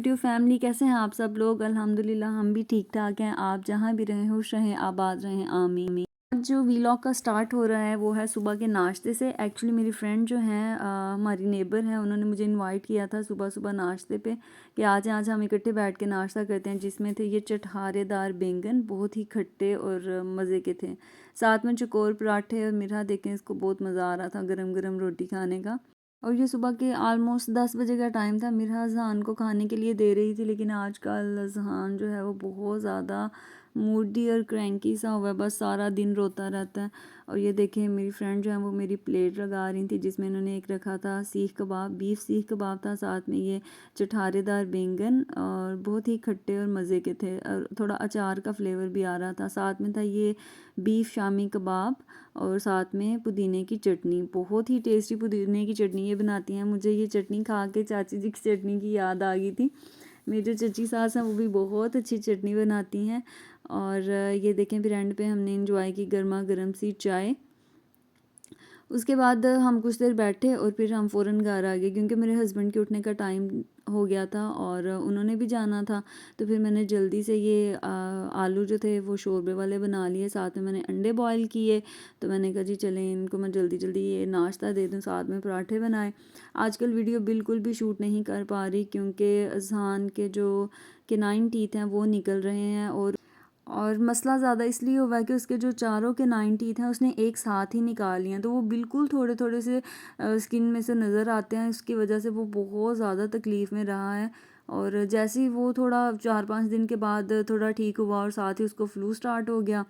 YouTube family, कैसे हैं आप सब लोग। अल्हम्दुलिल्लाह हम भी ठीक ठाक हैं। आप जहाँ भी रहें, खुश रहें, आबाद रहें, आमीन। आज जो वीलॉग का स्टार्ट हो रहा है वो है सुबह के नाश्ते से। एक्चुअली मेरी फ्रेंड जो हैं हमारी नेबर हैं, उन्होंने मुझे इनवाइट किया था सुबह सुबह नाश्ते पे कि आज हम इकट्ठे बैठ के नाश्ता करते हैं, जिसमें थे ये चटखारेदार बैंगन, बहुत ही खट्टे और मज़े के थे। साथ में चकोर पराठे और मिर्हा। देखें, इसको बहुत मज़ा आ रहा था गरम गरम रोटी खाने का। और ये सुबह के ऑलमोस्ट 10 बजे का टाइम था। मिरहा अज़हान को खाने के लिए दे रही थी, लेकिन आजकल अज़हान जो है वो बहुत ज़्यादा मूडी और क्रैंकी सा हुआ है, बस सारा दिन रोता रहता है। और ये देखें, मेरी फ्रेंड जो है वो मेरी प्लेट लगा रही थी, जिसमें इन्होंने एक रखा था सीख कबाब, बीफ सीख कबाब था, साथ में ये चठारेदार बैंगन और बहुत ही खट्टे और मज़े के थे, और थोड़ा अचार का फ्लेवर भी आ रहा था। साथ में था ये बीफ शामी कबाब और साथ में पुदीने की चटनी। बहुत ही टेस्टी पुदीने की चटनी ये बनाती हैं। मुझे ये चटनी खा के चाची जी की चटनी की याद आ गई थी। मेरी जो चची सास हैं वो भी बहुत अच्छी चटनी बनाती हैं। और ये देखें, फिर एंड पे हमने इंजॉय की गर्मा गर्म सी चाय। उसके बाद हम कुछ देर बैठे और फिर हम फ़ौरन घर आ गए, क्योंकि मेरे हस्बैंड के उठने का टाइम हो गया था और उन्होंने भी जाना था। तो फिर मैंने जल्दी से ये आलू जो थे वो शोरबे वाले बना लिए, साथ में मैंने अंडे बॉईल किए। तो मैंने कहा जी चलें, इनको मैं जल्दी जल्दी ये नाश्ता दे दूं, साथ में पराठे बनाए। आजकल वीडियो बिल्कुल भी शूट नहीं कर पा रही, क्योंकि अज़हान के जो केनाइन टीथ हैं वो निकल रहे हैं। और मसला ज़्यादा इसलिए हुआ है कि उसके जो चारों के 9 टीथ हैं उसने एक साथ ही निकाल लिए हैं, तो वो बिल्कुल थोड़े थोड़े से स्किन में से नज़र आते हैं। इसकी वजह से वो बहुत ज़्यादा तकलीफ़ में रहा है। और जैसे ही वो थोड़ा 4-5 दिन के बाद थोड़ा ठीक हुआ और साथ ही उसको फ्लू स्टार्ट हो गया,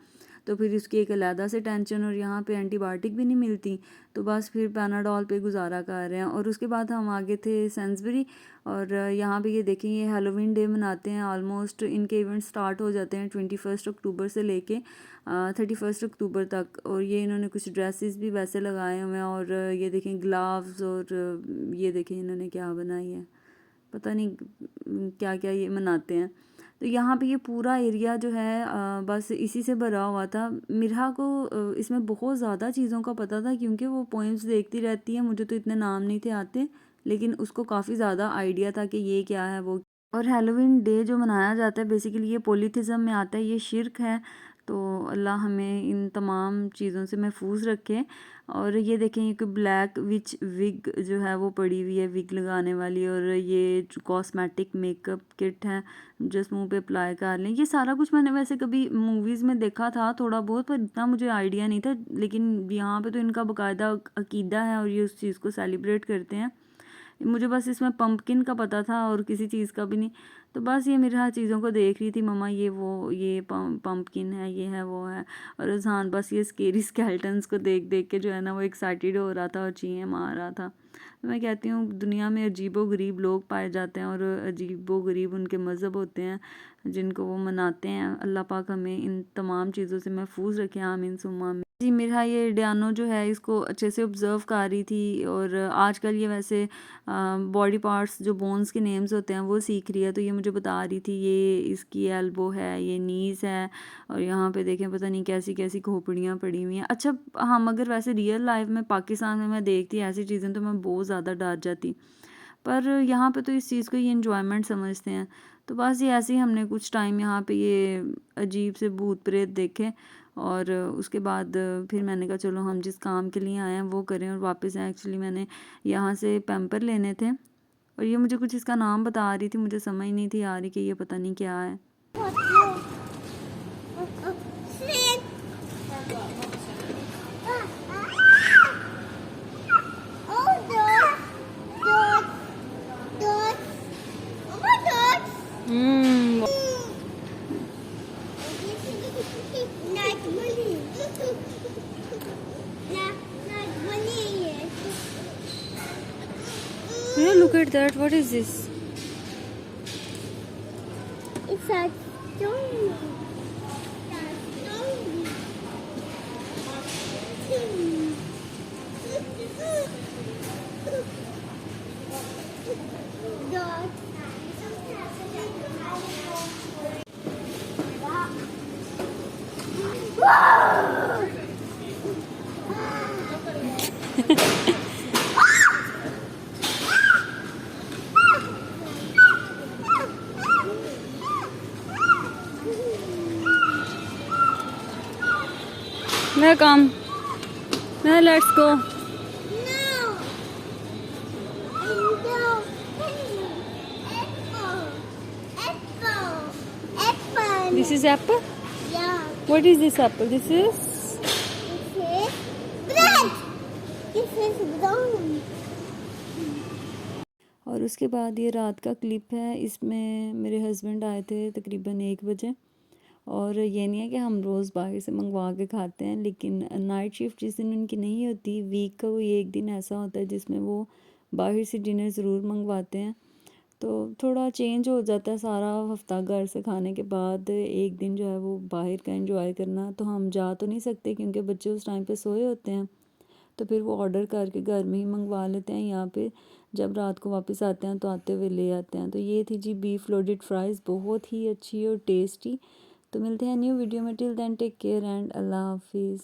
तो फिर उसकी एक अलहदा से टेंशन, और यहाँ पे एंटीबायोटिक भी नहीं मिलती, तो बस फिर पैनाडोल पे गुजारा कर रहे हैं। और उसके बाद हम आगे थे सेंसबरी, और यहाँ पे ये देखें, ये हेलोवीन डे मनाते हैं। ऑलमोस्ट इनके इवेंट स्टार्ट हो जाते हैं 21 अक्टूबर से लेके 31 अक्टूबर तक। और ये इन्होंने कुछ ड्रेसेस भी वैसे लगाए हुए हैं, और ये देखें ग्लव्स, और ये देखें इन्होंने क्या बनाई है, पता नहीं क्या क्या ये मनाते हैं। तो यहाँ पे ये पूरा एरिया जो है बस इसी से भरा हुआ था। मिरहा को इसमें बहुत ज़्यादा चीज़ों का पता था, क्योंकि वो पोइम्स देखती रहती है। मुझे तो इतने नाम नहीं थे आते, लेकिन उसको काफ़ी ज़्यादा आइडिया था कि ये क्या है वो। और हेलोवीन डे जो मनाया जाता है बेसिकली ये पॉलीथिज्म में आता है, ये शिर्क है। तो अल्लाह हमें इन तमाम चीज़ों से महफूज रखे। और ये देखें, एक ब्लैक विच विग जो है वो पड़ी हुई है, विग लगाने वाली। और ये जो कॉस्मेटिक मेकअप किट है, जस्ट मुंह पे अप्लाई कर लें। ये सारा कुछ मैंने वैसे कभी मूवीज़ में देखा था थोड़ा बहुत, पर इतना मुझे आइडिया नहीं था। लेकिन यहाँ पे तो इनका बाकायदा अकीदा है और ये उस चीज़ को सेलिब्रेट करते हैं। मुझे बस इसमें पंपकिन का पता था और किसी चीज़ का भी नहीं। तो बस ये मेरी हर चीज़ों को देख रही थी, मम्मा ये वो, ये पंपकिन है, ये है, वो है। और रुझान बस ये स्केरी स्केल्टन्स को देख देख के जो है ना वो एक्साइटेड हो रहा था और चीखें मार रहा था। तो मैं कहती हूँ दुनिया में अजीबो गरीब लोग पाए जाते हैं, और अजीबो गरीब उनके मज़हब होते हैं जिनको वो मनाते हैं। अल्लाह पाक हमें इन तमाम चीज़ों से महफूज रखे, आमीन सुम्मा आमीन। जी, मेरा ये डियानो जो है इसको अच्छे से ऑब्ज़र्व कर रही थी। और आजकल ये वैसे बॉडी पार्ट्स जो बोन्स के नेम्स होते हैं वो सीख रही है। तो ये मुझे बता रही थी ये इसकी एल्बो है, ये नीज़ है, और यहाँ पे देखें पता नहीं कैसी कैसी खोपड़ियाँ पड़ी हुई हैं। अच्छा, हम अगर वैसे रियल लाइफ में पाकिस्तान में मैं देखती ऐसी चीज़ें तो मैं बहुत ज़्यादा डर जाती, पर यहाँ पे तो इस चीज़ को ये एंजॉयमेंट समझते हैं। तो बस ये ऐसे ही हमने कुछ टाइम यहाँ पे ये अजीब से भूत प्रेत देखे, और उसके बाद फिर मैंने कहा चलो हम जिस काम के लिए आए हैं वो करें और वापस आए। एक्चुअली मैंने यहाँ से पैम्पर लेने थे, और ये मुझे कुछ इसका नाम बता रही थी, मुझे समझ नहीं थी आ रही कि ये पता नहीं क्या है। Yeah, look at that. What is this? It's a stone. मैं कम मैं let's go No. No. Apple. Apple. Apple. This is Apple Yeah. What is this Apple this is This is bread. This is brown. और उसके बाद ये रात का clip है। इसमें मेरे हस्बैंड आए थे तकरीबन 1 बजे। और ये नहीं है कि हम रोज़ बाहर से मंगवा के खाते हैं, लेकिन नाइट शिफ्ट जिस दिन उनकी नहीं होती, वीक का कोई एक दिन ऐसा होता है जिसमें वो बाहर से डिनर ज़रूर मंगवाते हैं। तो थोड़ा चेंज हो जाता है सारा हफ्ता घर से खाने के बाद, एक दिन जो है वो बाहर का एंजॉय करना। तो हम जा तो नहीं सकते क्योंकि बच्चे उस टाइम पे सोए होते हैं, तो फिर वो ऑर्डर करके घर में ही मंगवा लेते हैं। यहाँ पे जब रात को वापस आते हैं तो आते हुए ले आते हैं। तो ये थी जी बीफ लोडेड फ्राइज़, बहुत ही अच्छी और टेस्टी। तो मिलते हैं न्यू वीडियो में, till then take care and अल्लाह हाफिज़।